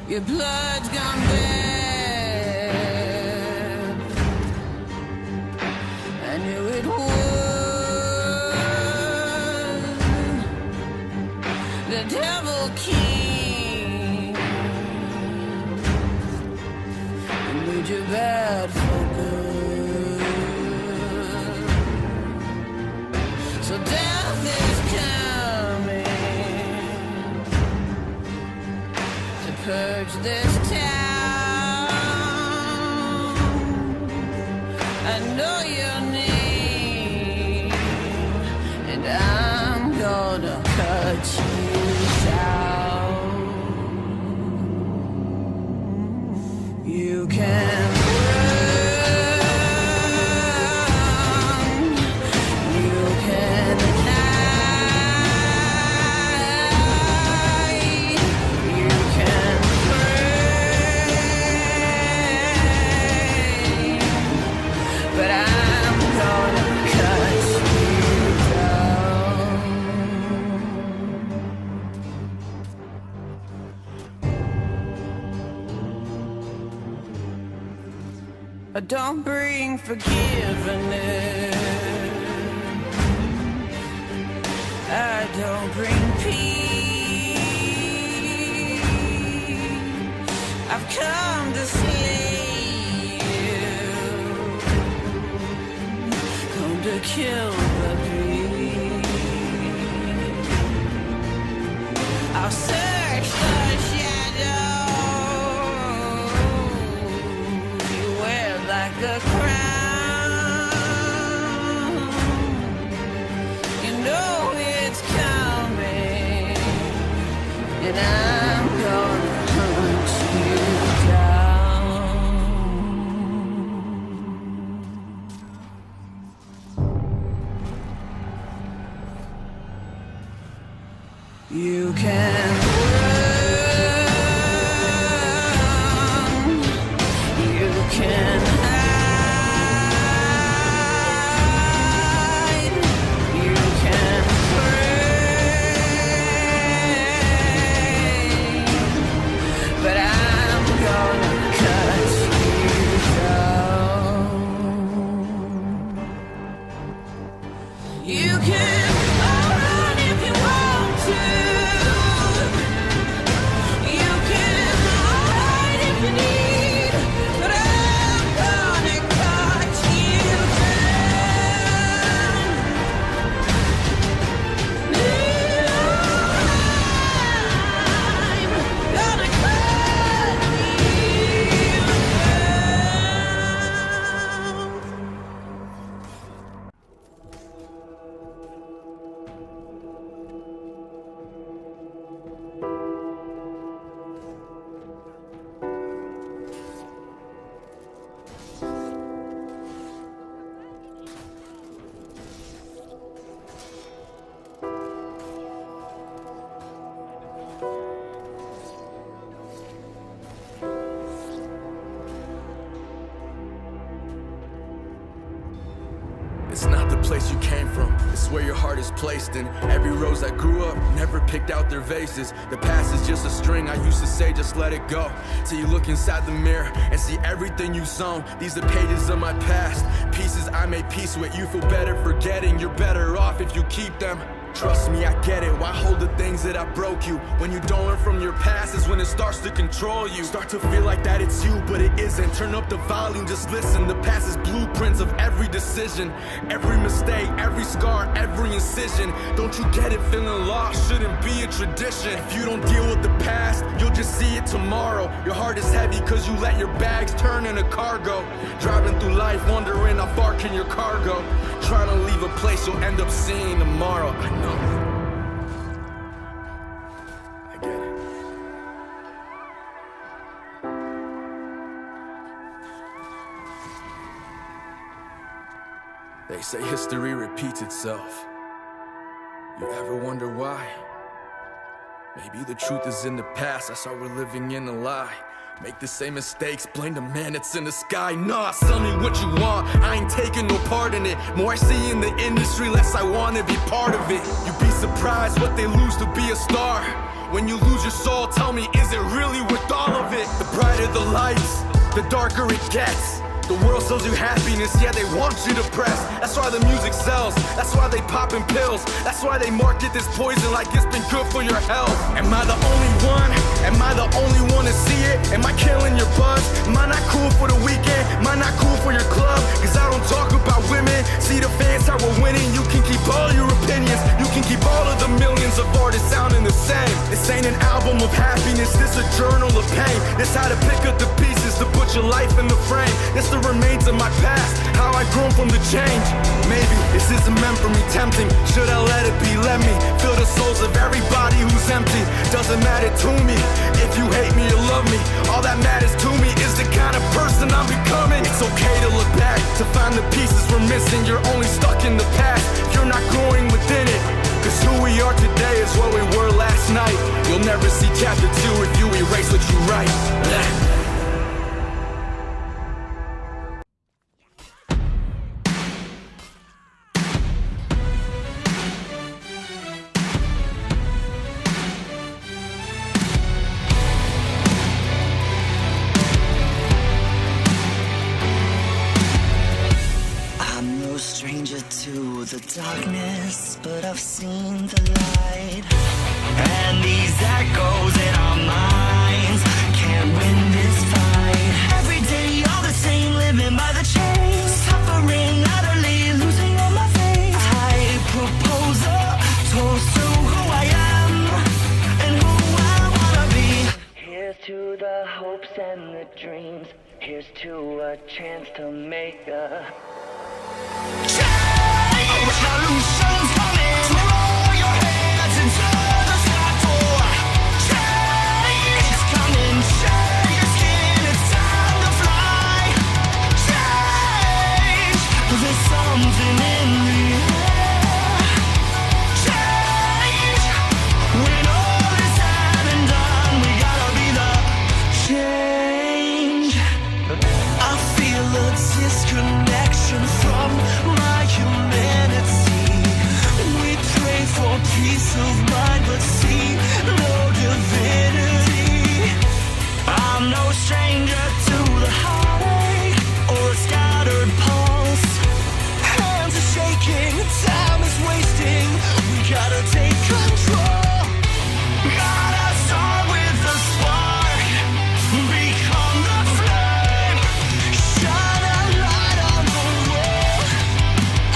Your blood's gone bad. I knew it would. The Devil King made you bad for good. So death is coming to purge this town. I know your name, and I'm gonna cut you down. You can run, you can hide, you can pray, but I'm gonna cut you down. I don't bring forgiveness, I don't bring peace. I've come to slay you, come to kill the beast. I'll search the shadows you wear like a crown. You know it's coming, and I'm gonna hunt you down. You can run, you can hide, you can pray, but I'm gonna cut you down. You can run if you want to. You can hide if you need, but I'm gonna cut you down. I'm gonna cut It's not the place you came from, it's where your heart is placed in. Every rose that grew up never picked out their vases. The past is just a string, I used to say just let it go. Till you look inside the mirror and see everything you've sown. These are pages of my past, pieces I made peace with. You feel better forgetting, you're better off if you keep them. Trust me, I get it, why hold the things that I broke you? When you don't learn from your past is when it starts to control you. Start to feel like that it's you, but it isn't. Turn up the volume, just listen. The past is blueprints of every decision, every mistake, every scar, every incision. Don't you get it? Feeling lost shouldn't be a tradition. If you don't deal with the past, you'll just see it tomorrow. Your heart is heavy cause you let your bags turn into cargo. Driving through life wondering how far can your car go. Trying to leave a place you'll end up seeing tomorrow. I know. I get it. They say history repeats itself. You ever wonder why? Maybe the truth is in the past, that's why we're living in a lie. Make the same mistakes, blame the man that's in the sky. Nah, sell me what you want, I ain't taking no part in it. More I see in the industry, less I wanna be part of it. You'd be surprised what they lose to be a star. When you lose your soul, tell me, is it really worth all of it? The brighter the lights, the darker it gets. The world sells you happiness, yeah, they want you depressed. That's why the music sells, that's why they poppin' pills. That's why they market this poison like it's been good for your health. Am I the only one? Am I the only one to see it? Am I killing your buzz? Am I not cool for the weekend? Am I not cool for your club? Cause I don't talk about women. See the fans how we're winning. You can keep all your opinions. You can keep all of the millions of artists sounding the same. This ain't an album of happiness, this a journal of pain. This how to pick up the pieces to put your life in the frame. This the remains of my past, how I grown from the change. Maybe this isn't meant for me, tempting. Should I let it be? Let me fill the souls of everybody who's empty. Doesn't matter to me if you hate me or love me. All that matters to me is the kind of person I'm becoming. It's okay to look back, to find the pieces we're missing. You're only stuck in the past, you're not growing within it. Cause who we are today is what we were last night. You'll never see chapter 2 if you erase what you write. Stranger to the darkness, but I've seen the light. And these echoes in our minds can't win this fight. Every day all the same, living by the chains, suffering utterly, losing all my faith. I propose a toast to who I am and who I wanna be. Here's to the hopes and the dreams. Here's to a chance to make a revolution's coming. Throw your hands into the sky for change. It's coming. Share your skin. It's time to fly. Change. There's something in the air. Change. When all is said and done, we gotta be the change. I feel a disconnection from my humanity. We pray for peace of mind, but see no divinity. I'm no stranger to the heartache or a scattered pulse. Hands are shaking, time is wasting. We gotta take control. Gotta start with the spark, become the flame. Shine a light on the world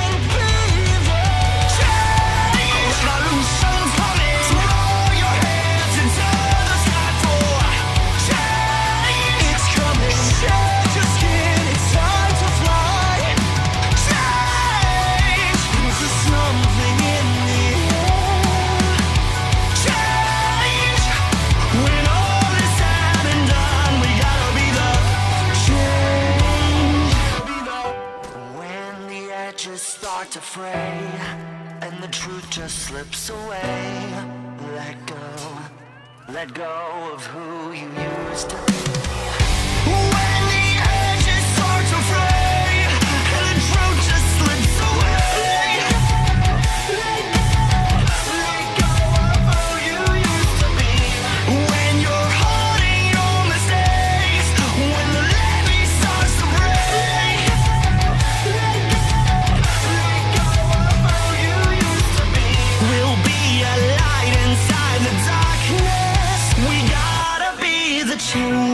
and be the change. Revolution's coming. Throw your hands into the sky for change. It's coming. Shed your skin. It's time to fly. Change. There's something in the air. Change. When all is said and done, we gotta be the change. When the edges start to fray and the truth just slips away, let go of who you used to be. When the edges start to fray and the truth just slips away, let go of who you used to be. When you're holding your mistakes, when the levee starts to break, let go of who you used to be. We'll be a light inside the darkness. We gotta be the change.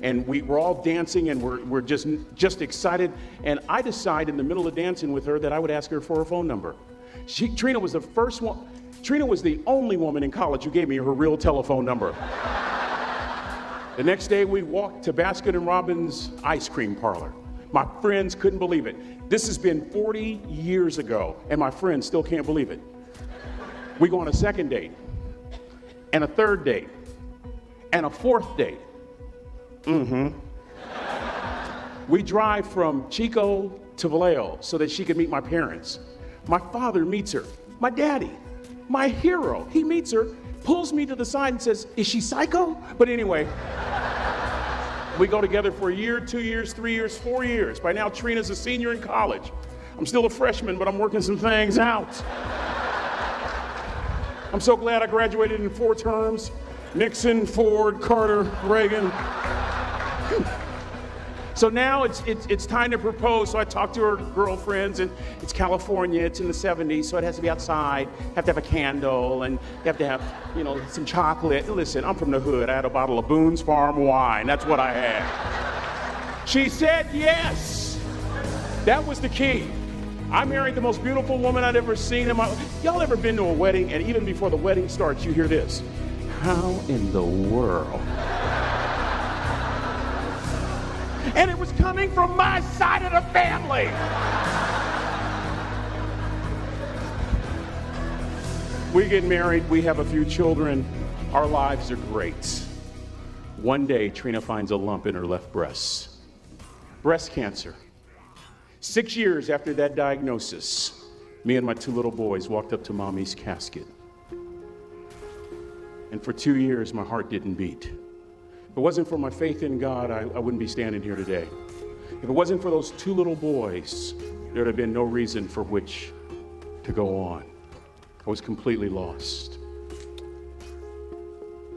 and we were all dancing, and we're just excited. And I decided in the middle of dancing with her that I would ask her for her phone number. Trina was the first one. Trina was the only woman in college who gave me her real telephone number. The next day, we walked to Baskin & Robbins ice cream parlor. My friends couldn't believe it. This has been 40 years ago, and my friends still can't believe it. We go on a second date, and a third date, and a fourth date. We drive from Chico to Vallejo so that she could meet my parents. My father meets her. My daddy, my hero, he meets her, pulls me to the side and says, "Is she psycho?" But anyway, we go together for a year, 2 years, 3 years, 4 years. By now, Trina's a senior in college. I'm still a freshman, but I'm working some things out. I'm so glad I graduated in 4 terms. Nixon, Ford, Carter, Reagan. So now it's time to propose. So I talk to her girlfriends, and it's California, it's in the 70s, so it has to be outside. You have to have a candle, and you have to have, some chocolate. Listen, I'm from the hood. I had a bottle of Boone's Farm wine. That's what I had. She said yes. That was the key. I married the most beautiful woman I'd ever seen in my life. Y'all ever been to a wedding, and even before the wedding starts, you hear this? How in the world? And it was coming from my side of the family. We get married, we have a few children, our lives are great. One day, Trina finds a lump in her left breast. Breast cancer. 6 years after that diagnosis, me and my 2 little boys walked up to Mommy's casket. And for 2 years, my heart didn't beat. If it wasn't for my faith in God, I wouldn't be standing here today. If it wasn't for those 2 little boys, there would have been no reason for which to go on. I was completely lost.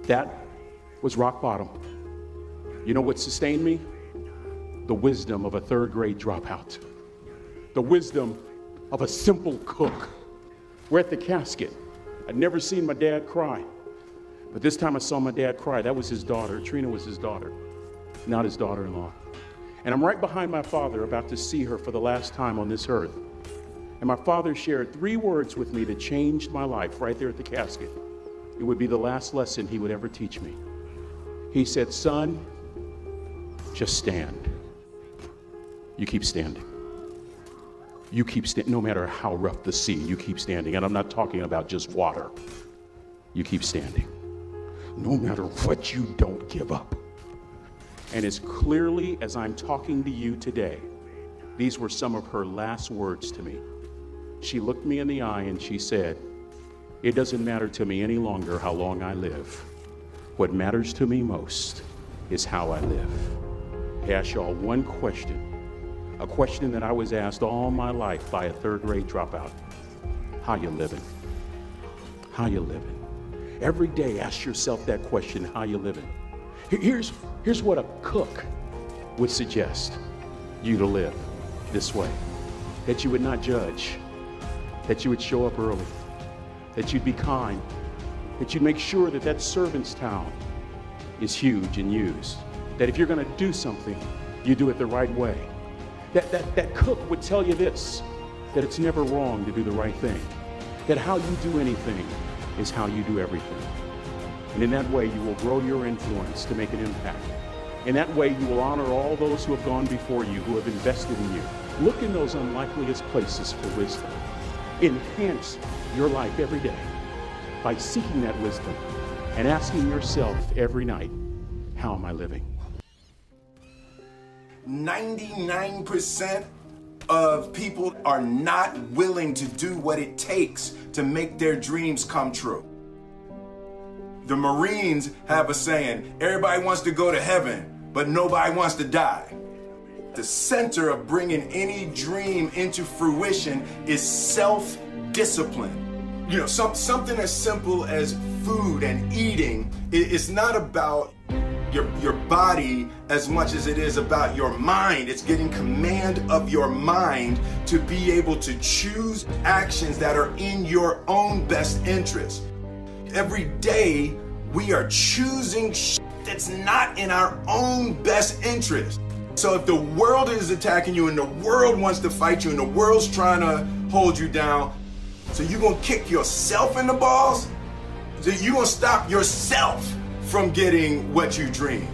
That was rock bottom. You know what sustained me? The wisdom of a 3rd grade dropout. The wisdom of a simple cook. We're at the casket. I'd never seen my dad cry. But this time I saw my dad cry. That was his daughter. Trina was his daughter, not his daughter-in-law. And I'm right behind my father, about to see her for the last time on this earth. And my father shared 3 words with me that changed my life right there at the casket. It would be the last lesson he would ever teach me. He said, "Son, just stand. You keep standing. You keep standing, no matter how rough the sea, you keep standing." And I'm not talking about just water. You keep standing. No matter what, you don't give up. And as clearly as I'm talking to you today, these were some of her last words to me. She looked me in the eye and she said, "It doesn't matter to me any longer how long I live. What matters to me most is how I live." I ask y'all one question, a question that I was asked all my life by a 3rd grade dropout. How you living? How you living? Every day, ask yourself that question, how you living? Here's what a cook would suggest you to live this way. That you would not judge, that you would show up early, that you'd be kind, that you'd make sure that that servant's towel is huge and used, that if you're gonna do something, you do it the right way. That cook would tell you this, that it's never wrong to do the right thing, that how you do anything is how you do everything. And in that way, you will grow your influence to make an impact. In that way, you will honor all those who have gone before you, who have invested in you. Look in those unlikeliest places for wisdom. Enhance your life every day by seeking that wisdom and asking yourself every night, how am I living? 99% of people are not willing to do what it takes to make their dreams come true. The Marines have a saying, everybody wants to go to heaven, but nobody wants to die. The center of bringing any dream into fruition is self-discipline. Something as simple as food and eating is not about your body as much as it is about your mind. It's getting command of your mind to be able to choose actions that are in your own best interest. Every day we are choosing that's not in our own best interest. So if the world is attacking you and the world wants to fight you and the world's trying to hold you down, so you're gonna kick yourself in the balls? So you're gonna stop yourself from getting what you dream?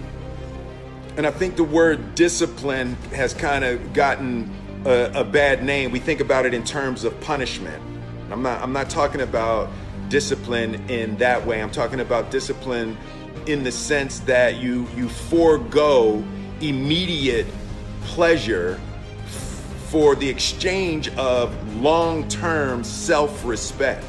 And I think the word discipline has kind of gotten a bad name. We think about it in terms of punishment. I'm not talking about discipline in that way. I'm talking about discipline in the sense that you forego immediate pleasure for the exchange of long-term self-respect.